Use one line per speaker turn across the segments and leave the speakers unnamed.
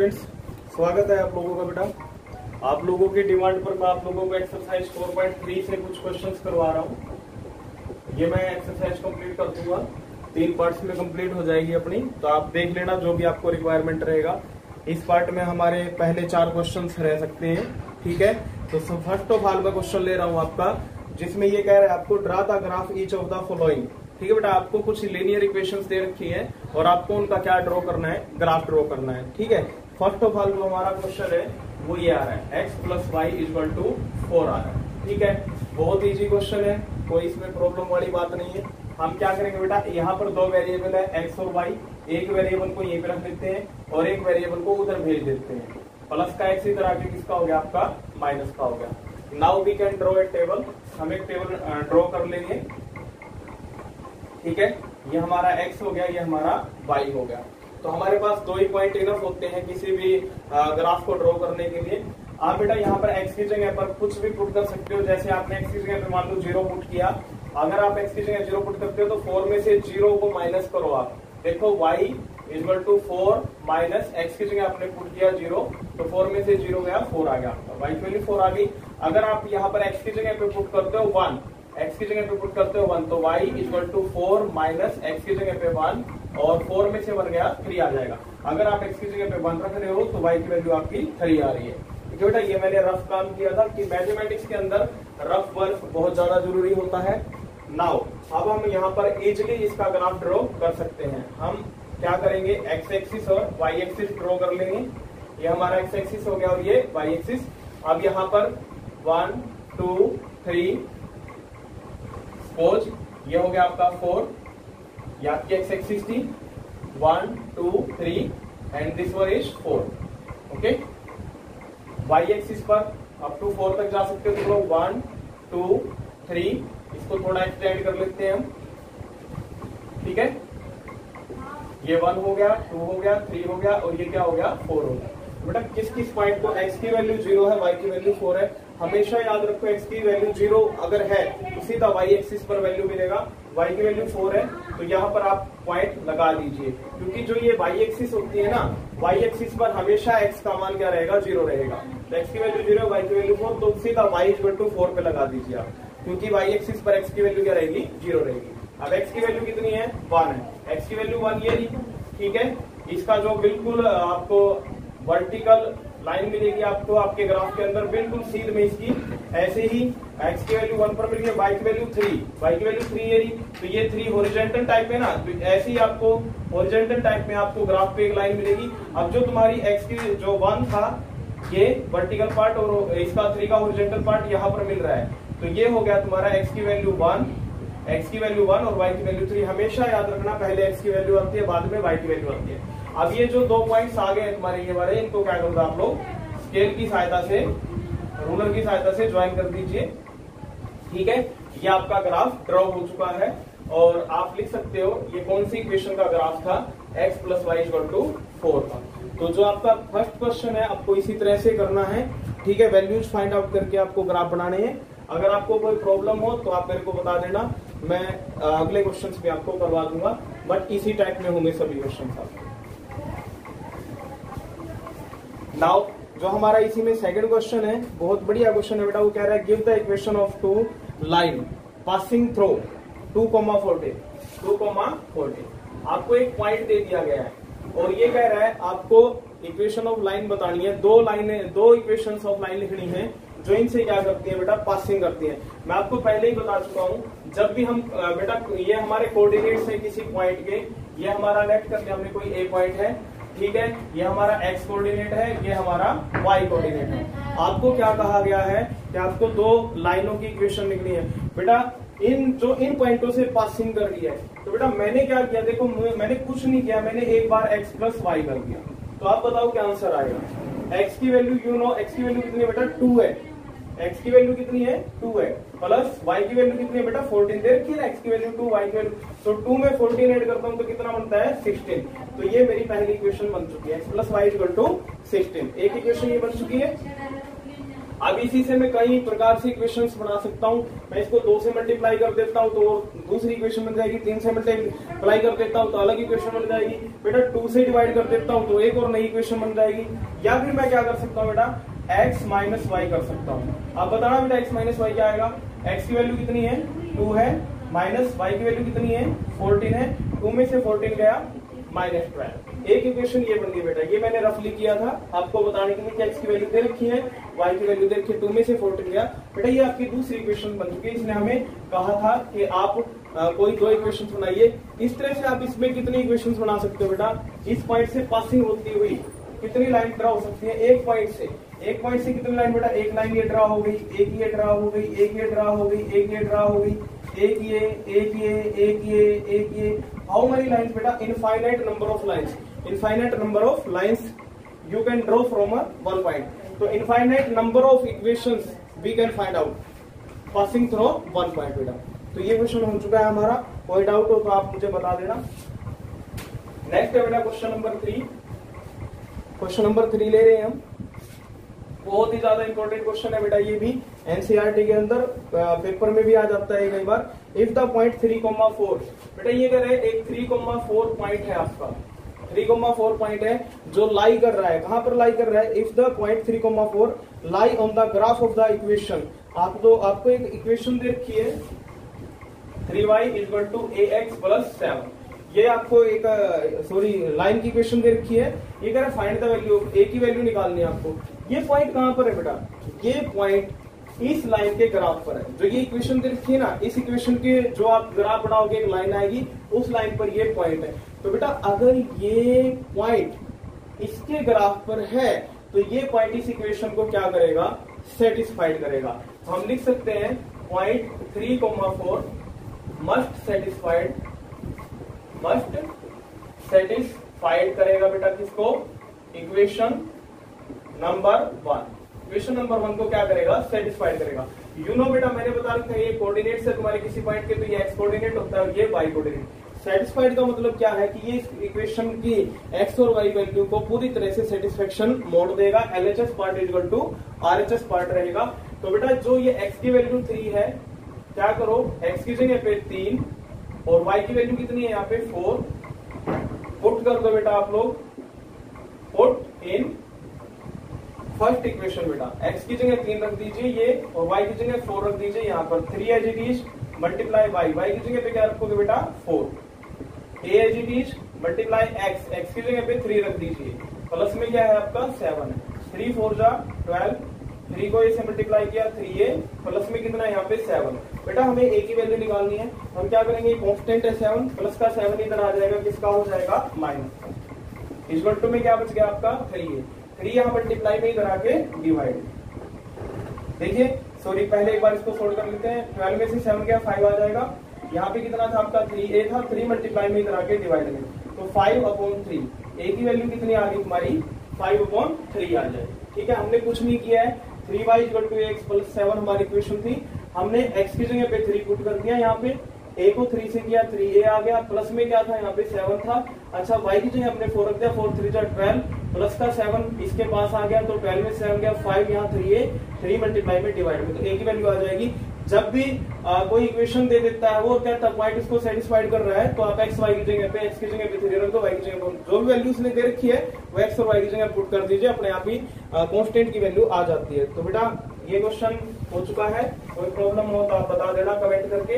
Students, स्वागत है आप लोगों का। बेटा आप लोगों की डिमांड पर मैं आप लोगों को एक्सरसाइज 4.3 से कुछ क्वेश्चंस करवा रहा हूँ। ये मैं एक्सरसाइज कंप्लीट कर दूंगा, 3 पार्ट्स में कंप्लीट हो जाएगी अपनी, तो आप देख लेना जो भी आपको रिक्वायरमेंट रहेगा। इस पार्ट में हमारे पहले 4 क्वेश्चन रह सकते हैं, ठीक है। तो फर्स्ट ऑफ ऑल मैं क्वेश्चन ले रहा हूँ आपका, जिसमें ये कह रहा है आपको draw the graph each of the following. ठीक है बेटा, आपको कुछ लीनियर इक्वेशंस दे रखी है और आपको उनका क्या ड्रॉ करना है, ग्राफ ड्रॉ करना है। ठीक है, फर्स्ट ऑफ ऑल जो हमारा क्वेश्चन है वो ये आ रहा है x + y = 4 आ रहा है। ठीक है, बहुत इजी क्वेश्चन है, कोई इसमें प्रॉब्लम वाली बात नहीं है। हम क्या करेंगे बेटा, यहाँ पर 2 वेरिएबल है x और y, एक वेरिएबल को यहीं पे रख देते हैं और एक वेरिएबल को उधर भेज देते हैं। प्लस का x इधर आके किसका हो गया, आपका माइनस का हो गया। Now we can draw a table, हम एक टेबल ड्रॉ कर लेंगे। ठीक है, ये हमारा x हो गया, ये हमारा y हो गया। तो हमारे पास 2 ही पॉइंट इनफ होते हैं किसी भी ग्राफ को ड्रॉ करने के लिए। आप बेटा यहाँ पर x की जगह पर कुछ भी पुट कर सकते हो, जैसे आपने x की जगह पर मान लो 0 पुट किया। अगर आप x की जगह 0 पुट करते हो तो 4 में से 0 को माइनस करो। आप देखो y = 4 माइनस x की जगह आपने पुट किया 0, तो 4 में से 0 गया, 4 आ गया आपका, y की वैल्यू 4 आ गई। अगर आप यहाँ पर x की जगह पे पुट करते हो 1, x की जगह पे पुट करते हो 1, तो y = 4 माइनस x की जगह पे 1, और 4 में से 1 गया, 3 आ जाएगा। अगर आप x की जगह पे 1 रख रहे हो तो y की वैल्यू आपकी 3 आ रही है। ठीक है बेटा, ये मैंने रफ काम किया था कि मैथमेटिक्स के अंदर रफ वर्क बहुत ज्यादा जरूरी होता है। नाउ अब हम यहाँ पर इजिली इसका ग्राफ ड्रॉ कर सकते हैं। हम क्या करेंगे, x एक्सिस और y एक्सिस ड्रॉ कर लेंगे। ये हमारा x एक्सिस हो गया और ये y एक्सिस। अब यहाँ पर 1 2 3 सपोज ये हो गया आपका 4, ये आपकी x एक्सिस थी, 1 2 3 and this one is 4। Okay, y axis पर अप टू 4 तक जा सकते हो, तो 1 2 3, इसको थोड़ा एक्सटेंड कर लेते हैं हम। ठीक है, ये 1 हो गया, 2 हो गया, 3 हो गया और ये क्या हो गया, 4 हो गया। बेटा किस किस पॉइंट को x की वैल्यू 0 है, y की वैल्यू 4 है, हमेशा याद रखो x की वैल्यू 0 अगर है तो सीधा y एक्सिस पर वैल्यू मिलेगा। y की वैल्यू 4 है तो यहाँ पर आप पॉइंट लगा दीजिए, क्योंकि जो ये y एक्सिस होती है ना, y एक्सिस पर हमेशा x का मान क्या रहेगा, 0 रहेगा। तो x की वैल्यू 0 है, y की वैल्यू 4, तो सीधा y = 4 पे लगा दीजिए आप, क्योंकि y एक्सिस पर x की वैल्यू क्या रहेगी, 0 रहेगी। अब x की वैल्यू कितनी है, 1 है, x की वैल्यू 1 ये रही। ठीक है, इसका जो बिल्कुल आपको वर्टिकल लाइन मिलेगी आपको आपके ग्राफ के अंदर, बिल्कुल सीध में इसकी ऐसे ही x की वैल्यू 1 पर मिल गई, y की वैल्यू 3, y की वैल्यू 3 ये रही। तो ये 3 हॉरिजॉन्टल टाइप है ना, तो ऐसे ही आपको हॉरिजॉन्टल टाइप में आपको ग्राफ पे एक लाइन मिलेगी। अब जो तुम्हारी x की जो 1 था ये वर्टिकल पार्ट और इसका 3 का हॉरिजॉन्टल पार्ट यहाँ पर मिल रहा है, तो ये हो गया तुम्हारा x की वैल्यू 1, x की वैल्यू 1 और y की वैल्यू 3। हमेशा याद रखना पहले x की वैल्यू आती है, बाद में y की वैल्यू आती है। अब ये जो 2 पॉइंट्स आ गए तुम्हारे ये वाले, इनको क्या करोगे आप लोग, स्केल की सहायता से, रूलर की सहायता से ज्वाइन कर दीजिए। ठीक है, ये आपका ग्राफ ड्रॉ हो चुका है और आप लिख सकते हो ये कौन सी इक्वेशन का ग्राफ था, x + y = 4 का। तो जो आपका फर्स्ट क्वेश्चन है आपको इसी तरह से करना है। ठीक है, वैल्यूज फाइंड आउट करके आपको ग्राफ बनाने हैं। अगर आपको कोई प्रॉब्लम हो तो आप मेरे को बता देना, मैं अगले क्वेश्चंस भी आपको करवा दूंगा, बट इसी टाइप में होंगे सभी क्वेश्चंस आपके। नाउ जो हमारा इसी में सेकंड क्वेश्चन है, बहुत बढ़िया क्वेश्चन है बेटा। वो कह रहा है give the equation of 2 line passing through 2,14। आपको एक पॉइंट दे दिया गया है और ये कह रहा है आपको इक्वेशन ऑफ लाइन बतानी है। 2 इक्वेशंस ऑफ लाइन लिखनी है जो इनसे क्या करती है बेटा, पासिंग करती है। मैं आपको पहले ही बता चुका हूं, जब भी हम बेटा ये हमारे कोऑर्डिनेट्स है किसी पॉइंट के, ये हमारा लेट कर लिया हमने कोई ए पॉइंट है, ठीक है, ये हमारा x कोऑर्डिनेट है, ये हमारा y कोऑर्डिनेट है। आपको क्या कहा गया है कि आपको 2 लाइनों की इक्वेशन लिखनी है बेटा, इन पॉइंटों से पासिंग कर रही है। तो बेटा मैंने क्या किया, देखो मैंने कुछ नहीं किया, मैंने एक बार x + y कर दिया। तो आप बताओ क्या आंसर आएगा। x की वैल्यू x की वैल्यू कितनी है बेटा, 2 है, x की वैल्यू कितनी है, 2 है, प्लस y की वैल्यू कितनी है बेटा, 14 दे रखी है ना, x की वैल्यू 2, y की वैल्यू, तो 2 में 14 ऐड करता हूं तो कितना बनता है, 16। तो ये मेरी पहली इक्वेशन बन चुकी है, x + y = 16। एक इक्वेशन ये बन चुकी है। अब इसी से मैं कई प्रकार से इक्वेशंस बना सकता हूँ। मैं इसको 2 से मल्टीप्लाई कर देता हूँ तो दूसरी इक्वेशन बन जाएगी, 3 से मल्टीप्लाई कर देता हूँ तो अलग इक्वेशन बन जाएगी, बेटा 2 से डिवाइड कर देता हूँ तो एक और नई इक्वेशन बन जाएगी। या फिर मैं क्या कर सकता हूँ बेटा, x माइनस वाई कर सकता हूँ। अब बताना बेटा x माइनस वाई क्या आएगा। x की वैल्यू कितनी है, 2 है, माइनस y की वैल्यू कितनी है, 14 है, 2 में से 14 गया -12। एक इक्वेशन ये बन गई बेटा। ये मैंने रफली किया था आपको बताने के लिए कि x की वैल्यू दे रखी है, y की वैल्यू दे रखी है, 2 में से 14 गया बेटा। ये आपकी दूसरी इक्वेशन बन चुकी है। इसने हमें कहा था कि आप कोई 2 इक्वेशन बनाइए। इस तरह से आप इसमें कितनी इक्वेशन बना सकते हो बेटा, इस पॉइंट से पासिंग होती हुई कितनी लाइन ड्रा हो सकती है, एक पॉइंट से कितनी लाइन बेटा, एक लाइन ये ड्रा हो गई, एक ये ड्रा हो गई, एक ये ड्रा हो गई, एक ये ड्रा हो गई, एक ये, एक ये, एक ये, एक ये। हाउ मेनी लाइन्स बेटा, infinite number of lines, infinite number of lines you can draw from a one point. तो infinite number of equations we can find out passing through one point बेटा। तो ये क्वेश्चन हो चुका है हमारा। कोई डाउट हो तो आप मुझे बता देना। नेक्स्ट है बेटा क्वेश्चन नंबर 3। क्वेश्चन नंबर 3 ले रहे हैं हम। बहुत ही ज्यादा इंपॉर्टेंट क्वेश्चन है बेटा। ये भी एनसीईआरटी के अंदर पेपर में भी आ जाता है कई बार। इफ द पॉइंट 3,4 बेटा, ये कह रहे हैं एक 3,4 पॉइंट है आपका, 3,4 पॉइंट है जो लाई कर रहा है। कहां पर लाई कर रहा है, if the point 3,4 lie on the graph of the equation. आपको एक इक्वेशन दे रखी है 3y = ax + 7। ये आपको एक लाइन की इक्वेशन दे रखी है। ये कह रहा है find the value of a की वैल्यू निकालनी है आपको। ये पॉइंट कहां पर है बेटा, ये पॉइंट इस लाइन के ग्राफ पर है। जो ये इक्वेशन दे रखी है ना, इस इक्वेशन के जो आप ग्राफ बनाओगे एक लाइन आएगी, उस लाइन पर ये पॉइंट है। तो बेटा अगर ये पॉइंट इसके ग्राफ पर है तो ये पॉइंट इस इक्वेशन को क्या करेगा, सेटिस्फाइड करेगा। तो हम लिख सकते हैं पॉइंट 3,4 मस्ट सेटिस्फाइड करेगा बेटा किसको, इक्वेशन नंबर 1। इक्वेशन नंबर 1 को क्या करेगा, सेटिस्फाइड करेगा। यू नो बेटा, मैंने बता रखा है ये कोऑर्डिनेट्स है तुम्हारे किसी पॉइंट के, तो ये एक्स कोऑर्डिनेट होता है और ये वाई कोऑर्डिनेट। सेटिस्फाइड का मतलब क्या है कि ये इस इक्वेशन की एक्स और वाई वैल्यू को पूरी तरह से सेटिस्फेक्शन मोड़ देगा। LHS पार्ट = RHS पार्ट रहेगा। तो बेटा जो ये एक्स की वैल्यू 3 है, क्या करो, एक्स की जगह पे 3 और वाई की वैल्यू कितनी है यहाँ पे 4 पुट कर दो बेटा आप लोग। पुट इन फर्स्ट इक्वेशन बेटा, एक्स की जगह 3 रख दीजिए ये, और वाई की जगह 4 रख दीजिए। यहाँ पर 3 as it is multiply Y, Y की जगह पे क्या रखोगे बेटा 4, a as it is multiply X, X की जगह पे 3 रख दीजिए। प्लस में क्या है आपका 7 है, 3 4 जा 12, 3 को ए से मल्टीप्लाई किया 3a, प्लस में कितना है यहाँ पे 7। बेटा हमें ए की वैल्यू निकालनी है। हम क्या करेंगे, कांस्टेंट है 7, प्लस का 7 इधर आ जाएगा, किसका हो जाएगा माइनस। इक्वल टू में क्या बच गया आपका 3 है, 3 यहाँ मल्टीप्लाई में इधर आके डिवाइड। देखिए सॉरी, पहले एक बार इसको सोल्व कर लेते हैं। 12 में से 7 गया 5 आ जाएगा। यहाँ पे कितना था आपका 3a था, 3 मल्टीप्लाई में इधर आके डिवाइड में, तो 5/3। ए की वैल्यू कितनी आ गई तुम्हारी 5/3 आ जाए। ठीक है, हमने कुछ नहीं किया है। 3y = x + 7 हमारी इक्वेशन थी। हमने x की जगह पे 3 पुट कर दिया। यहाँ पे a को 3 से किया 3a आ गया, प्लस में क्या था यहाँ पे 7 था। अच्छा y की जगह हमने 4 रख दिया, 4 3 जा 12, प्लस का 7 इसके पास आ गया, तो 12 में 7 गया 5, यहाँ 3a, 3 मल्टीप्लाई में डिवाइड में, तो a की वैल्यू आ जाएगी। जब भी कोई इक्वेशन दे देता है वो कहता है पॉइंट इसको सेटिस्फाइड कर रहा है, तो आप x y की जगह पे, x की जगह पे 3 रख दो, y की जगह जो भी वैल्यू उसने दे रखी है वो x और y की जगह पुट कर दीजिए, अपने आप ही कांस्टेंट की वैल्यू आ जाती है। तो बेटा ये क्वेश्चन हो चुका है। कोई प्रॉब्लम हो तो आप बता देना कमेंट करके।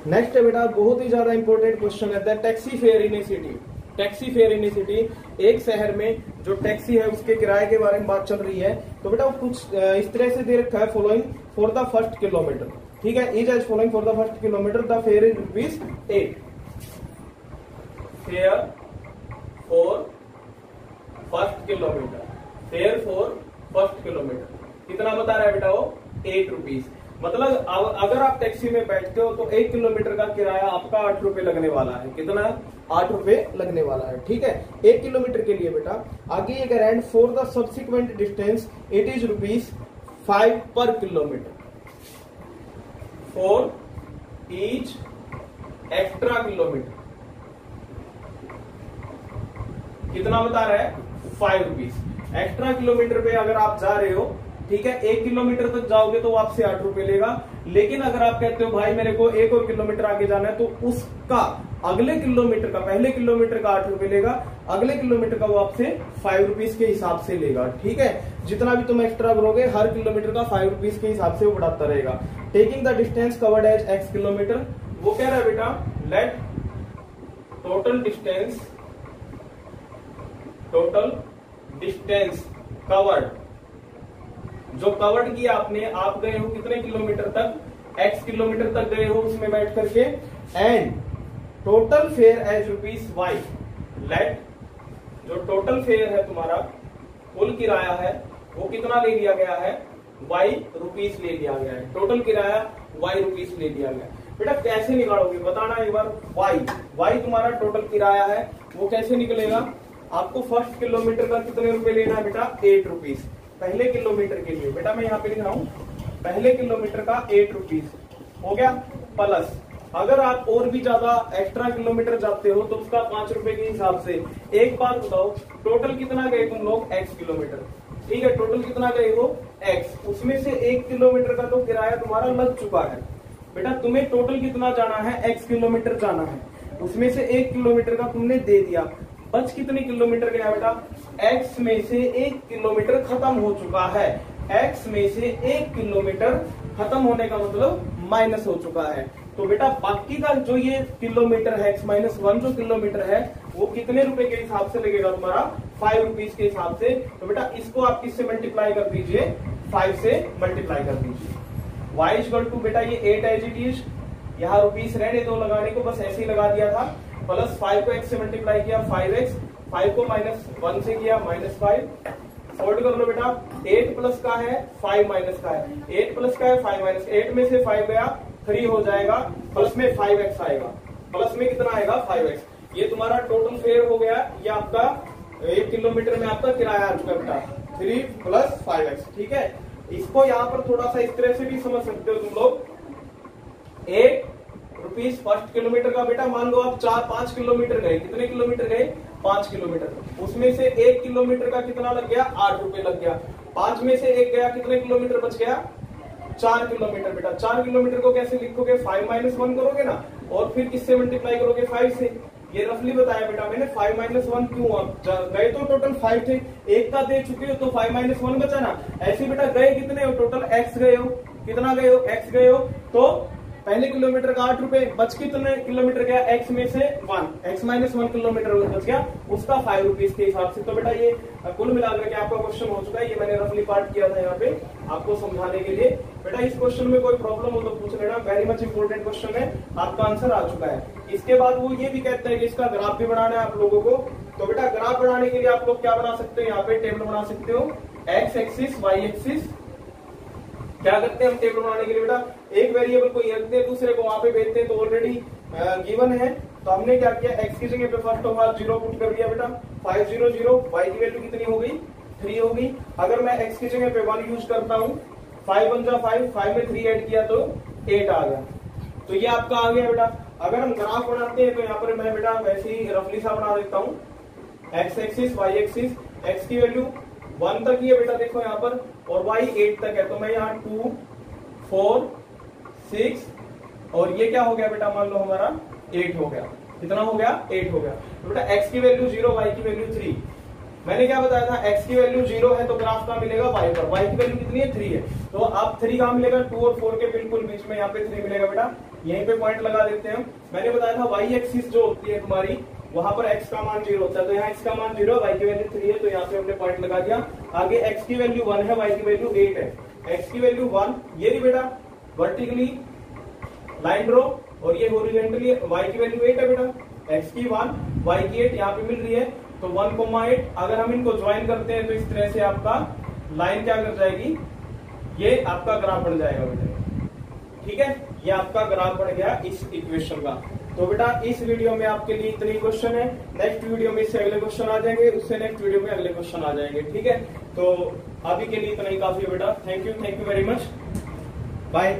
नेक्स्ट है बेटा बहुत ही ज्यादा इंपॉर्टेंट क्वेश्चन है, the taxi fair in A city. Taxi fair in A city, एक शहर में जो टैक्सी है उसके किराए के बारे में बात चल रही है। तो बेटा कुछ इस तरह से दे रखा है, following for the first kilometer. ठीक है, is as following for the first kilometer, the fare is ₹8। Fare for first kilometer, fare for first kilometer कितना बता रहा है बेटा वो ₹8। मतलब अगर आप टैक्सी में बैठते हो तो 1 किलोमीटर का किराया आपका 8 रुपए लगने वाला है। कितना, 8 रुपए लगने वाला है। ठीक है, 1 किलोमीटर के लिए बेटा। आगे ये कह रहा है for the subsequent distance it is ₹5 पर kilometre for each extra kilometre. कितना बता रहा है ₹5। एक्स्ट्रा किलोमीटर पे अगर आप जा रहे हो, ठीक है, 1 किलोमीटर तक जाओगे तो आपसे 8 रुपए लेगा। लेकिन अगर आप कहते हो भाई मेरे को 1 और किलोमीटर आगे जाना है, तो उसका अगले किलोमीटर का, पहले किलोमीटर का 8 रुपए लेगा, अगले किलोमीटर का वो आपसे 5 रुपीज के हिसाब से लेगा। ठीक है, जितना भी तुम एक्स्ट्रा करोगे हर किलोमीटर का 5 रुपीज के हिसाब से वो बढ़ाता रहेगा। Taking the distance covered as x kilometer, वो कह रहा है बेटा लेट टोटल डिस्टेंस कवर्ड, जो कवर्ड किया आपने, आप गए हो कितने किलोमीटर तक, x किलोमीटर तक गए हो उसमें बैठ करके, and total fare as rupees y, let जो टोटल फेयर है तुम्हारा, कुल किराया है, वो कितना ले लिया गया है, y रुपीज ले लिया गया है। टोटल किराया y रुपीज ले लिया गया। बेटा कैसे निकालोगे बताना एक बार। y तुम्हारा टोटल किराया है, वो कैसे निकलेगा, आपको फर्स्ट किलोमीटर का कितने रुपए लेना है बेटा, 8 रुपीज पहले किलोमीटर के लिए। बेटा मैं यहाँ पे लिख रहा हूँ पहले किलोमीटर का 8 रुपीज हो गया, प्लस अगर आप और भी ज्यादा एक्स्ट्रा किलोमीटर जाते हो तो उसका 5 रुपए के हिसाब से। एक बात बताओ, टोटल कितना गए तुम लोग, x किलोमीटर, ठीक है, टोटल कितना गए हो x, उसमें से 1 किलोमीटर का तो किराया तुम्हारा लग चुका है। बेटा तुम्हें टोटल कितना जाना है, x किलोमीटर जाना है, उसमें से 1 किलोमीटर का तुमने दे दिया, बच कितने किलोमीटर गया बेटा, x में से 1 किलोमीटर खत्म हो चुका है। x में से 1 किलोमीटर खत्म होने का मतलब माइनस हो चुका है। तो बेटा बाकी का जो ये किलोमीटर है x-1 जो किलोमीटर है वो कितने रुपए के हिसाब से लगेगा तुम्हारा, 5 रुपीज के हिसाब से। तो बेटा इसको आप किससे मल्टीप्लाई कर दीजिए, 5 से मल्टीप्लाई कर दीजिए। y इक्वल टू बेटा ये 8 एज इट इज, यहाँ रुपीज रहने दो लगाने को, बस ऐसे ही लगा दिया था, प्लस 5 को x से मल्टीप्लाई किया 5x, 5 को -1 से किया -5, सॉल्व कर लो बेटा। 8 प्लस का है 5 माइनस का है, 8 प्लस का है 5 माइनस, 8 में से 5 गया 3 हो जाएगा, प्लस में 5x आएगा, प्लस में कितना आएगा 5x। ये तुम्हारा टोटल फेयर हो गया, ये आपका 1 किलोमीटर में आपका किराया आ चुका बेटा 3 प्लस 5x। ठीक है, इसको यहाँ पर थोड़ा सा इस तरह से भी समझ सकते हो तुम लोग, 8 रुपीज फर्स्ट किलोमीटर का। बेटा मान लो आप 4-5 किलोमीटर गए, कितने किलोमीटर गए, 5 किलोमीटर, उसमें से 1 किलोमीटर का कितना लग गया, 8 रुपए लग गया, 5 में से 1 गया, कितने किलोमीटर बच गया, 4 किलोमीटर। बेटा 4 किलोमीटर को कैसे लिखोगे, 5-1 करोगे ना, और फिर किससे मल्टीप्लाई करोगे, 5 से। ये रफली बताया बेटा मैंने, 5-1 क्यों, गए तो टोटल 5 थे, एक का दे चुके हो तो 5-1 बचा ना। ऐसे बेटा गए कितने हो, टोटल x गए हो, कितना गए हो, x गए हो, तो पहले किलोमीटर का 8 रुपए, बच कितने किलोमीटर गया, x में से 1, x-1 किलोमीटर बच गया, उसका 5 रुपीज के हिसाब से। तो बेटा ये कुल मिलाकर के आपका क्वेश्चन हो चुका है, ये मैंने रफली पार्ट किया था यहाँ पे आपको समझाने के लिए। बेटा इस क्वेश्चन में कोई प्रॉब्लम हो तो पूछ लेना, वेरी मच इंपोर्टेंट क्वेश्चन है, आपका आंसर आ चुका है। इसके बाद वो ये भी कहते हैं कि इसका ग्राफ भी बनाना है आप लोगों को। तो बेटा ग्राफ बनाने के लिए आप लोग क्या बना सकते हो, यहाँ पे टेबल बना सकते हो, x एक्सिस y एक्सिस। क्या करते हैं हम टेबल बनाने के लिए बेटा, एक वेरिएबल को ये रखते हैं, दूसरे को वहां पे भेजते हैं, तो ऑलरेडी गिवन है। तो हमने क्या किया, x की जगह पे फर्स्ट ऑफ ऑल 0 पुट कर दिया बेटा, 5 0 0, y की वैल्यू कितनी हो गई, 3 हो गई। अगर मैं x की जगह पे 1 यूज करता हूँ, 5 1 जा 5, 5 में 3 ऐड किया तो 8 आ गया, तो ये आपका आ गया बेटा। अगर हम ग्राफ बनाते हैं तो यहाँ पर मैं बेटा वैसे ही रफली सा बना देता हूँ, x axis y axis, x की वैल्यू 1 तक ही है बेटा, देखो यहाँ पर, और y 8 तक है, तो मैं यहाँ 2 4 6, और ये क्या हो गया बेटा, मान लो हमारा 8 हो गया, कितना हो गया, 8 हो गया। तो बेटा x की वैल्यू 0, y की वैल्यू 3। मैंने क्या बताया था, x की वैल्यू 0 है तो ग्राफ का मिलेगा y पर, y की वैल्यू कितनी है, 3 है, तो आप 3 कहाँ मिलेगा, 2 और 4 के बिल्कुल बीच में यहाँ पे 3 मिलेगा बेटा, यहीं पे पॉइंट लगा देते हैं। मैंने बताया था y एक्सिस जो होती है तुम्हारी, वहां पर x का मान 0 होता है, तो यहाँ x का मान 0, y की वैल्यू 3 है, तो यहाँ पे हमने पॉइंट लगा दिया। आगे x की वैल्यू 1 है, y की वैल्यू 8 है, x की वैल्यू 1, ये भी बेटा वर्टिकली लाइन ड्रॉ, और ये हॉरिजॉन्टली y की वैल्यू 8 है बेटा, x की 1, y की 8 यहाँ पे मिल रही है, तो 1,8। अगर हम इनको ज्वाइन करते हैं तो इस तरह से आपका लाइन क्या कर जाएगी, ये आपका ग्राफ बन जाएगा बेटा, ठीक है, ये आपका ग्राफ बन गया इस इक्वेशन का। तो बेटा इस वीडियो में आपके लिए इतने क्वेश्चन है, नेक्स्ट वीडियो में इससे अगले क्वेश्चन आ जाएंगे, उससे नेक्स्ट वीडियो में अगले क्वेश्चन आ जाएंगे, ठीक है। तो अभी के लिए इतना ही काफी है बेटा, thank you very much, bye.